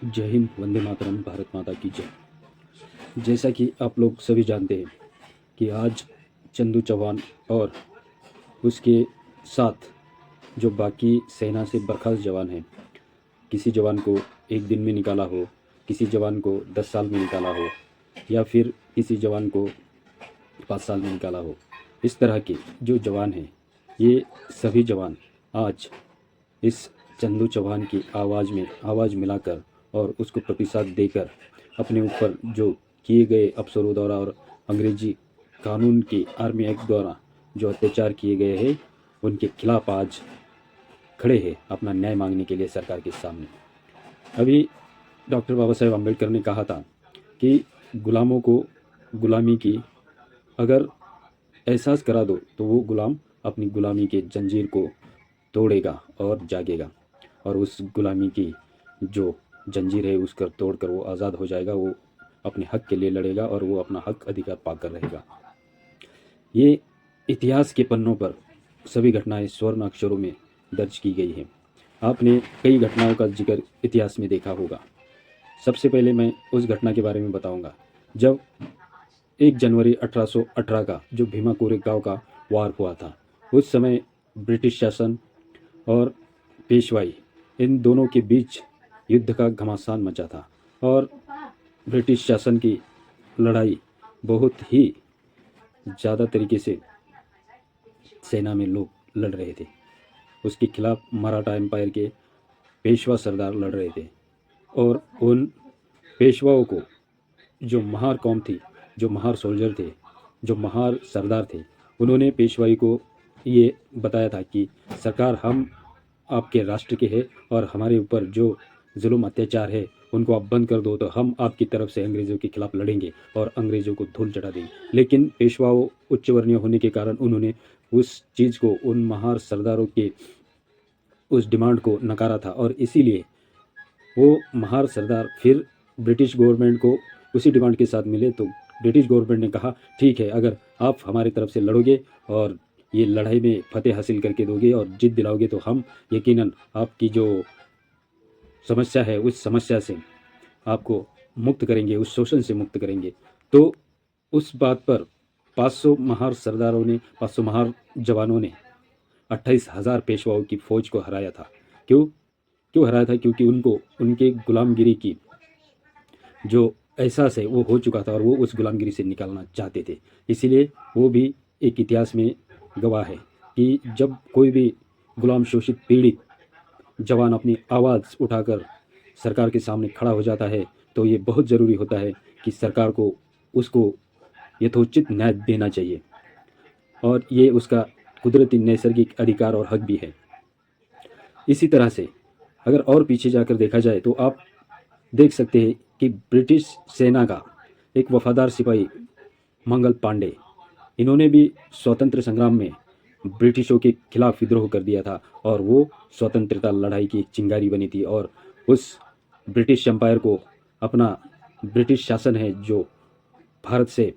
जय हिंद, वंदे मातरम, भारत माता की जय। जैसा कि आप लोग सभी जानते हैं कि आज चंदू चौहान और उसके साथ जो बाकी सेना से बर्खास्त जवान हैं, किसी जवान को 1 दिन में निकाला हो, किसी जवान को 10 साल में निकाला हो, या फिर किसी जवान को 5 साल में निकाला हो, इस तरह के जो जवान हैं, ये सभी जवान आज इस चंदू चौहान की आवाज़ में आवाज़ मिलाकर और उसको प्रतिसाद देकर अपने ऊपर जो किए गए अफसरों द्वारा और अंग्रेजी कानून के आर्मी एक्ट द्वारा जो अत्याचार किए गए हैं, उनके खिलाफ आज खड़े हैं अपना न्याय मांगने के लिए सरकार के सामने। अभी डॉक्टर बाबा साहेब अम्बेडकर ने कहा था कि गुलामों को गुलामी की अगर एहसास करा दो तो वो गुलाम अपनी गुलामी के जंजीर को तोड़ेगा और जागेगा, और उस गुलामी की जो जंजीर है उसका तोड़कर वो आज़ाद हो जाएगा। वो अपने हक के लिए लड़ेगा और वो अपना हक अधिकार पाकर रहेगा। ये इतिहास के पन्नों पर सभी घटनाएं स्वर्ण अक्षरों में दर्ज की गई हैं। आपने कई घटनाओं का जिक्र इतिहास में देखा होगा। सबसे पहले मैं उस घटना के बारे में बताऊंगा जब 1 जनवरी 1818 का जो भीमा कोरेगांव का वार हुआ था। उस समय ब्रिटिश शासन और पेशवाई, इन दोनों के बीच युद्ध का घमासान मचा था और ब्रिटिश शासन की लड़ाई बहुत ही ज़्यादा तरीके से सेना में लोग लड़ रहे थे। उसके खिलाफ मराठा एम्पायर के पेशवा सरदार लड़ रहे थे, और उन पेशवाओं को जो महार कौम थी, जो महार सोल्जर थे, जो महार सरदार थे, उन्होंने पेशवाई को ये बताया था कि सरकार, हम आपके राष्ट्र के हैं और हमारे ऊपर जो जुल्म अत्याचार है उनको आप बंद कर दो तो हम आपकी तरफ से अंग्रेज़ों के खिलाफ लड़ेंगे और अंग्रेज़ों को धूल चटा देंगे। लेकिन पेशवाओं उच्च वर्णीय होने के कारण उन्होंने उस चीज़ को, उन महार सरदारों के उस डिमांड को नकारा था, और इसीलिए वो महार सरदार फिर ब्रिटिश गवर्नमेंट को उसी डिमांड के साथ मिले। तो ब्रिटिश गवर्नमेंट ने कहा, ठीक है, अगर आप हमारी तरफ से लड़ोगे और ये लड़ाई में फतेह हासिल करके दोगे और जीत दिलाओगे तो हम यकीनन आपकी जो समस्या है उस समस्या से आपको मुक्त करेंगे, उस शोषण से मुक्त करेंगे। तो उस बात पर 500 महार सरदारों ने, 500 महार जवानों ने 28,000 पेशवाओं की फौज को हराया था। क्यों हराया था? क्योंकि उनको उनके गुलामगिरी की जो एहसास है वो हो चुका था और वो उस गुलामगिरी से निकालना चाहते थे। इसीलिए वो भी एक इतिहास में गवाह है कि जब कोई भी गुलाम शोषित पीड़ित जवान अपनी आवाज़ उठाकर सरकार के सामने खड़ा हो जाता है तो ये बहुत ज़रूरी होता है कि सरकार को उसको यथोचित न्याय देना चाहिए, और ये उसका कुदरती नैसर्गिक अधिकार और हक भी है। इसी तरह से अगर और पीछे जाकर देखा जाए तो आप देख सकते हैं कि ब्रिटिश सेना का एक वफादार सिपाही मंगल पांडे, इन्होंने भी स्वतंत्र संग्राम में ब्रिटिशों के खिलाफ विद्रोह कर दिया था और वो स्वतंत्रता लड़ाई की चिंगारी बनी थी, और उस ब्रिटिश एम्पायर को अपना ब्रिटिश शासन है जो भारत से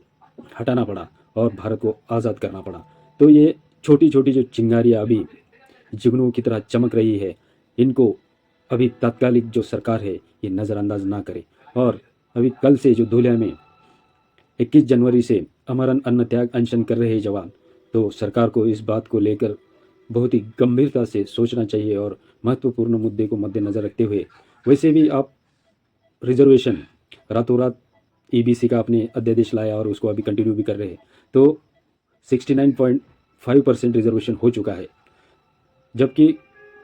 हटाना पड़ा और भारत को आज़ाद करना पड़ा। तो ये छोटी छोटी जो चिंगारियाँ अभी जुगनू की तरह चमक रही है, इनको अभी तात्कालिक जो सरकार है ये नज़रअंदाज ना करे। और अभी कल से जो धुलिया में 21 जनवरी से अमरण अन्न त्याग अनशन कर रहे जवान, तो सरकार को इस बात को लेकर बहुत ही गंभीरता से सोचना चाहिए और महत्वपूर्ण मुद्दे को मद्देनज़र रखते हुए, वैसे भी आप रिजर्वेशन रातों रात ईबीसी का आपने अध्यादेश लाया और उसको अभी कंटिन्यू भी कर रहे हैं, तो 69.5% रिजर्वेशन हो चुका है, जबकि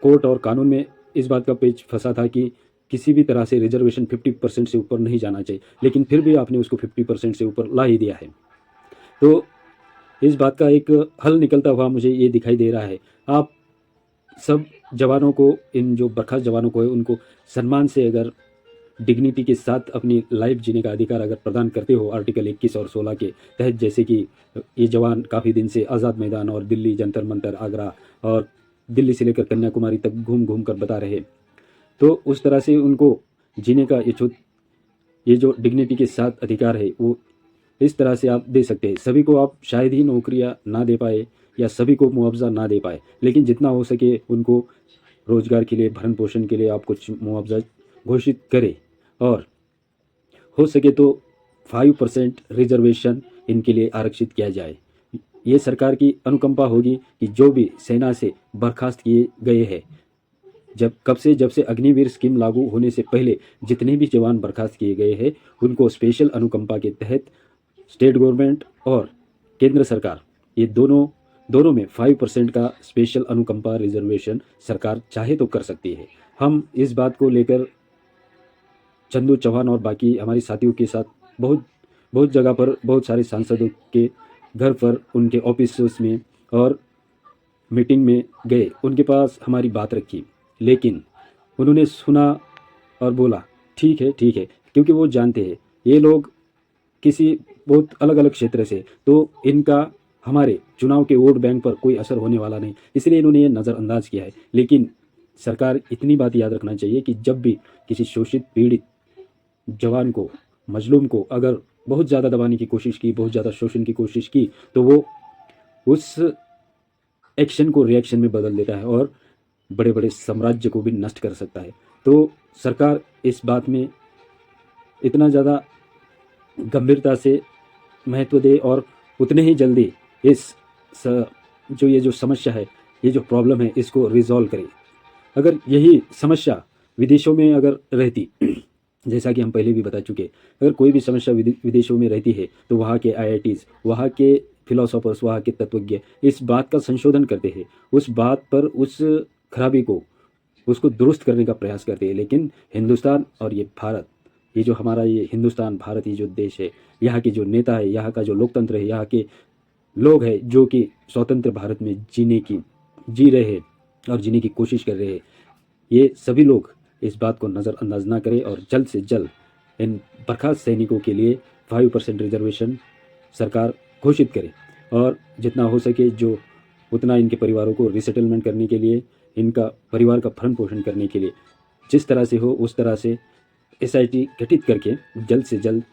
कोर्ट और कानून में इस बात का पेच फंसा था कि किसी भी तरह से रिजर्वेशन 50% से ऊपर नहीं जाना चाहिए, लेकिन फिर भी आपने उसको 50% से ऊपर ला ही दिया है। तो इस बात का एक हल निकलता हुआ मुझे ये दिखाई दे रहा है, आप सब जवानों को, इन जो बर्खास्त जवानों को है उनको सम्मान से, अगर डिग्निटी के साथ अपनी लाइफ जीने का अधिकार अगर प्रदान करते हो आर्टिकल 21 और 16 के तहत, जैसे कि ये जवान काफ़ी दिन से आज़ाद मैदान और दिल्ली जंतर मंतर, आगरा और दिल्ली से लेकर कन्याकुमारी तक घूम घूम कर बता रहे, तो उस तरह से उनको जीने का ये जो डिग्निटी के साथ अधिकार है वो इस तरह से आप दे सकते हैं। सभी को आप शायद ही नौकरियां ना दे पाए या सभी को मुआवजा ना दे पाए, लेकिन जितना हो सके उनको रोजगार के लिए, भरण पोषण के लिए आप कुछ मुआवजा घोषित करें, और हो सके तो 5% रिजर्वेशन इनके लिए आरक्षित किया जाए। ये सरकार की अनुकंपा होगी कि जो भी सेना से बर्खास्त किए गए हैं, जब से अग्निवीर स्कीम लागू होने से पहले जितने भी जवान बर्खास्त किए गए हैं, उनको स्पेशल अनुकंपा के तहत स्टेट गवर्नमेंट और केंद्र सरकार, ये दोनों में 5% का स्पेशल अनुकंपा रिजर्वेशन सरकार चाहे तो कर सकती है। हम इस बात को लेकर चंदू चौहान और बाकी हमारी साथियों के साथ बहुत बहुत जगह पर, बहुत सारे सांसदों के घर पर, उनके ऑफिस में और मीटिंग में गए, उनके पास हमारी बात रखी, लेकिन उन्होंने सुना और बोला ठीक है ठीक है, क्योंकि वो जानते हैं ये लोग किसी बहुत अलग अलग क्षेत्र से, तो इनका हमारे चुनाव के वोट बैंक पर कोई असर होने वाला नहीं, इसलिए इन्होंने ये नज़रअंदाज किया है। लेकिन सरकार इतनी बात याद रखना चाहिए कि जब भी किसी शोषित पीड़ित जवान को, मजलूम को अगर बहुत ज़्यादा दबाने की कोशिश की, बहुत ज़्यादा शोषण की कोशिश की, तो वो उस एक्शन को रिएक्शन में बदल देता है और बड़े बड़े साम्राज्य को भी नष्ट कर सकता है। तो सरकार इस बात में इतना ज़्यादा गंभीरता से महत्व दे और उतने ही जल्दी ये जो समस्या है, ये जो प्रॉब्लम है, इसको रिजॉल्व करे। अगर यही समस्या विदेशों में अगर रहती, जैसा कि हम पहले भी बता चुके, अगर कोई भी समस्या विदेशों में रहती है तो वहाँ के IITs, वहाँ के फिलोसोफर्स, वहाँ के तत्वज्ञ इस बात का संशोधन करते हैं, उस बात पर, उस खराबी को, उसको दुरुस्त करने का प्रयास करते हैं। लेकिन हिंदुस्तान और ये भारत, ये जो हमारा ये हिंदुस्तान भारत, ये जो देश है, यहाँ के जो नेता है, यहाँ का जो लोकतंत्र है, यहाँ के लोग हैं जो कि स्वतंत्र भारत में जी रहे हैं और जीने की कोशिश कर रहे हैं, ये सभी लोग इस बात को नज़रअंदाज ना करें और जल्द से जल्द इन बर्खास्त सैनिकों के लिए 5% रिजर्वेशन सरकार घोषित करे और जितना हो सके जो उतना इनके परिवारों को रिसेटलमेंट करने के लिए, इनका परिवार का भरण पोषण करने के लिए जिस तरह से हो उस तरह से SIT गठित करके जल्द से जल्द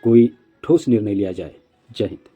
कोई ठोस निर्णय लिया जाए। जय हिंद।